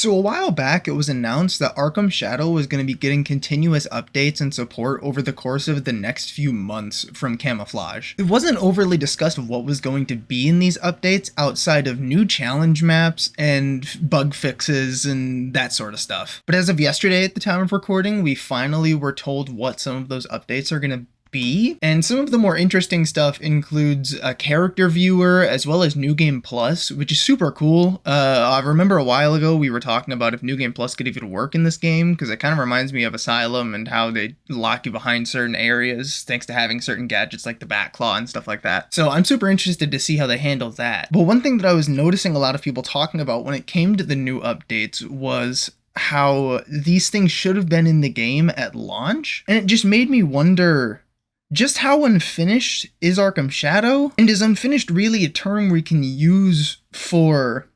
So a while back, it was announced that Arkham Shadow was going to be getting continuous updates and support over the course of the next few months from Camouflage. It wasn't overly discussed what was going to be in these updates outside of new challenge maps and bug fixes and that sort of stuff. But as of yesterday at the time of recording, we finally were told what some of those updates are going to be. And some of the more interesting stuff includes a character viewer as well as New Game Plus, which is super cool. I remember a while ago we were talking about if New Game Plus could even work in this game, because it kind of reminds me of Asylum and how they lock you behind certain areas thanks to having certain gadgets like the Bat Claw and stuff like that. So I'm super interested to see how they handle that. But one thing that I was noticing a lot of people talking about when it came to the new updates was how these things should have been in the game at launch. And it just made me wonder, just how unfinished is Arkham Shadow? And is unfinished really a term we can use for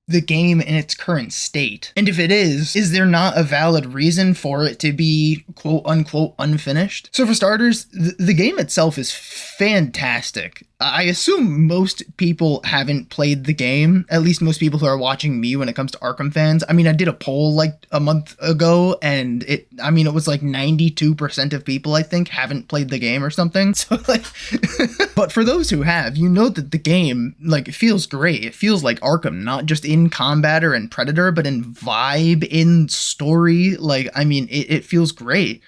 the game in its current state? And if it is there not a valid reason for it to be quote unquote unfinished? So for starters, the game itself is fantastic. I assume most people haven't played the game, at least most people who are watching me when it comes to Arkham fans. I mean, I did a poll like a month ago, and it was like 92% of people, I think, haven't played the game or something. So like, but for those who have, you know that the game, like, it feels great. It feels like Arkham, not just in combat or in Predator, but in vibe, in story. Like, I mean, it feels great.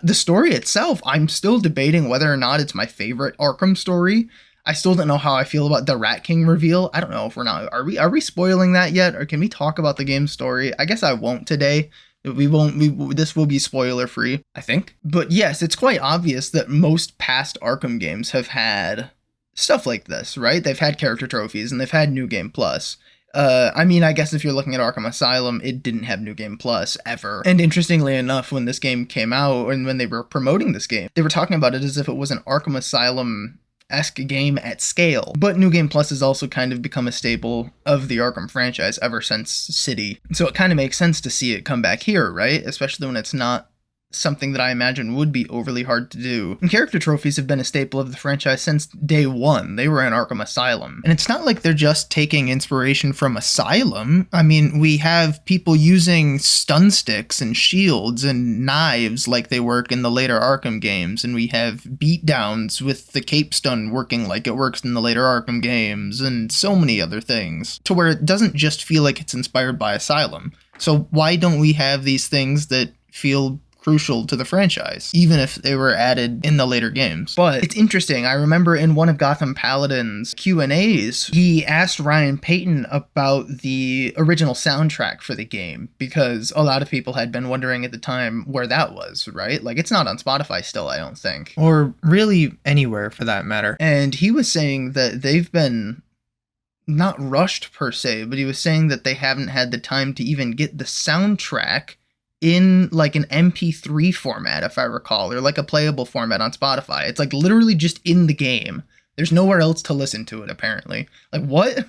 The story itself, I'm still debating whether or not it's my favorite Arkham story. I still don't know how I feel about the Rat King reveal. I don't know if we're not. Are we spoiling that yet, or can we talk about the game story? I guess I won't today. We won't. This will be spoiler free, I think. But yes, it's quite obvious that most past Arkham games have had stuff like this, right? They've had character trophies and they've had New Game Plus. I mean, I guess if you're looking at Arkham Asylum, it didn't have New Game Plus ever. And interestingly enough, when this game came out, and when they were promoting this game, they were talking about it as if it was an Arkham Asylum-esque game at scale. But New Game Plus has also kind of become a staple of the Arkham franchise ever since City. So it kind of makes sense to see it come back here, right? Especially when it's not something that I imagine would be overly hard to do. And character trophies have been a staple of the franchise since day one. They were in Arkham Asylum. And it's not like they're just taking inspiration from Asylum. I mean, we have people using stun sticks and shields and knives like they work in the later Arkham games, and we have beatdowns with the cape stun working like it works in the later Arkham games, and so many other things, to where it doesn't just feel like it's inspired by Asylum. So why don't we have these things that feel crucial to the franchise, even if they were added in the later games? But it's interesting. I remember in one of Gotham Paladin's Q&As, he asked Ryan Payton about the original soundtrack for the game, because a lot of people had been wondering at the time where that was, right? Like, it's not on Spotify still, I don't think. Or really anywhere, for that matter. And he was saying that they've been not rushed per se, but he was saying that they haven't had the time to even get the soundtrack in like an MP3 format, if I recall, or like a playable format on Spotify. It's like literally just in the game. There's nowhere else to listen to it, apparently. Like, what?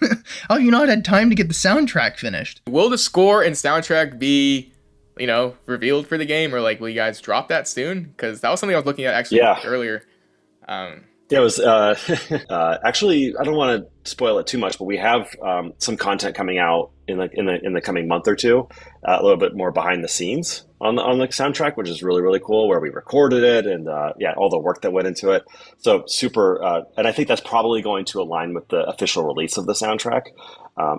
Oh, you not had time to get the soundtrack finished. Will the score and soundtrack be, revealed for the game, or like, will you guys drop that soon? Because that was something I was looking at actually earlier. Yeah, it was actually, I don't want to spoil it too much, but we have some content coming out in the coming month or two, a little bit more behind the scenes on the soundtrack, which is really, really cool, where we recorded it and all the work that went into it. So super, and I think that's probably going to align with the official release of the soundtrack.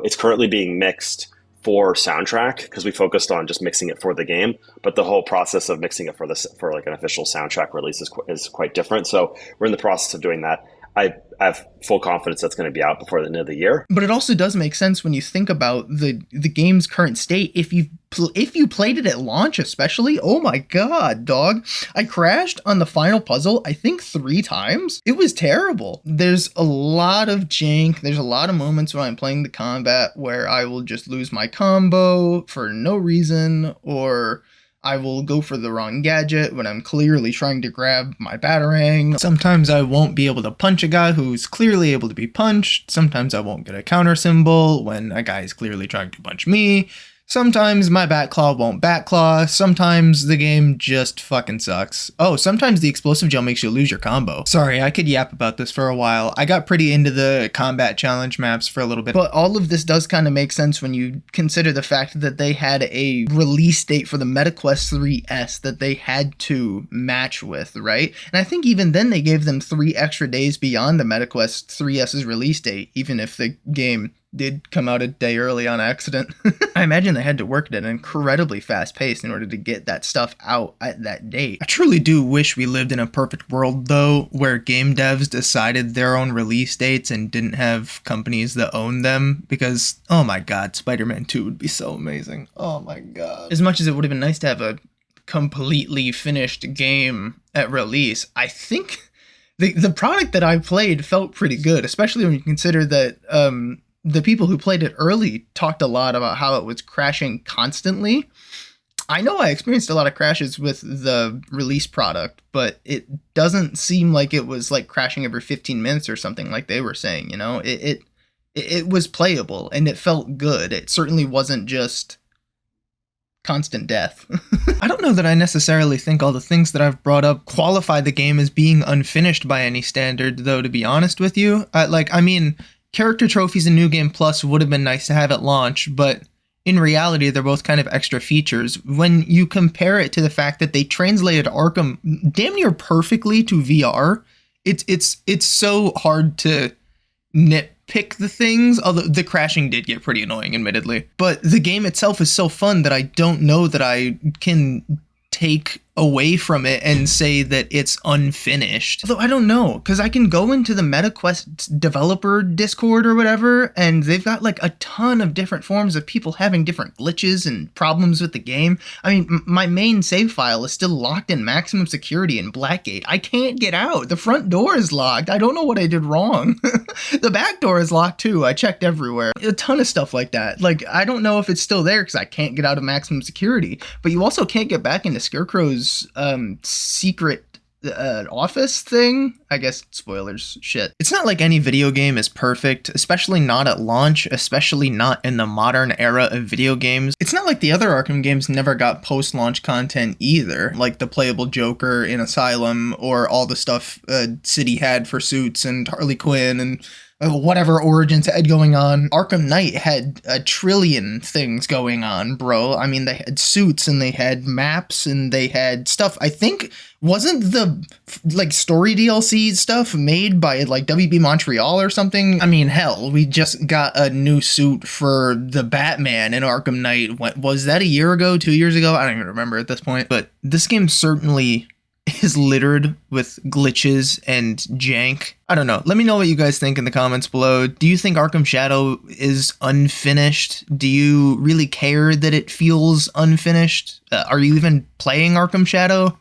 It's currently being mixed for soundtrack because we focused on just mixing it for the game, but the whole process of mixing it for like an official soundtrack release is quite different. So we're in the process of doing that. I have full confidence that's going to be out before the end of the year. But it also does make sense when you think about the game's current state. If you played it at launch, especially, oh my god, dog. I crashed on the final puzzle, I think 3 times. It was terrible. There's a lot of jank. There's a lot of moments when I'm playing the combat where I will just lose my combo for no reason, or I will go for the wrong gadget when I'm clearly trying to grab my batarang. Sometimes I won't be able to punch a guy who's clearly able to be punched. Sometimes I won't get a counter symbol when a guy is clearly trying to punch me. Sometimes my Batclaw won't Batclaw, sometimes the game just fucking sucks. Oh, sometimes the explosive gel makes you lose your combo. Sorry, I could yap about this for a while. I got pretty into the combat challenge maps for a little bit, but all of this does kind of make sense when you consider the fact that they had a release date for the MetaQuest 3S that they had to match with, right? And I think even then they gave them 3 extra days beyond the MetaQuest 3S's release date, even if the game did come out a day early on accident. I imagine they had to work at an incredibly fast pace in order to get that stuff out at that date. I truly do wish we lived in a perfect world, though, where game devs decided their own release dates and didn't have companies that own them, because, oh my god, Spider-Man 2 would be so amazing. Oh my god. As much as it would have been nice to have a completely finished game at release, I think the product that I played felt pretty good, especially when you consider that, the people who played it early talked a lot about how it was crashing constantly. I know I experienced a lot of crashes with the release product, but it doesn't seem like it was like crashing every 15 minutes or something like they were saying, you know? It was playable and it felt good. It certainly wasn't just constant death. I don't know that I necessarily think all the things that I've brought up qualify the game as being unfinished by any standard, though, to be honest with you. Character trophies in New Game Plus would have been nice to have at launch, but in reality, they're both kind of extra features. When you compare it to the fact that they translated Arkham damn near perfectly to VR, it's so hard to nitpick the things, although the crashing did get pretty annoying, admittedly. But the game itself is so fun that I don't know that I can take away from it and say that it's unfinished. Although I don't know, because I can go into the MetaQuest developer Discord or whatever, and they've got like a ton of different forms of people having different glitches and problems with the game. I mean, my main save file is still locked in maximum security in Blackgate. I can't get out. The front door is locked. I don't know what I did wrong. The back door is locked too. I checked everywhere. A ton of stuff like that. Like, I don't know if it's still there because I can't get out of maximum security, but you also can't get back into Scarecrow's secret office thing. I guess spoilers, shit. It's not like any video game is perfect, especially not at launch, especially not in the modern era of video games. It's not like the other Arkham games never got post-launch content either, like the playable Joker in Asylum, or all the stuff City had for Suits and Harley Quinn and whatever origins had going on. Arkham Knight had a trillion things going on, bro. I mean, they had suits and they had maps and they had stuff. I think, wasn't the like story DLC stuff made by like WB Montreal or something? I mean, hell, we just got a new suit for the Batman in Arkham Knight. What was that, a year ago, 2 years ago? I don't even remember at this point. But this game certainly is littered with glitches and jank. I don't know. Let me know what you guys think in the comments below. Do you think Arkham Shadow is unfinished? Do you really care that it feels unfinished? Are you even playing Arkham Shadow?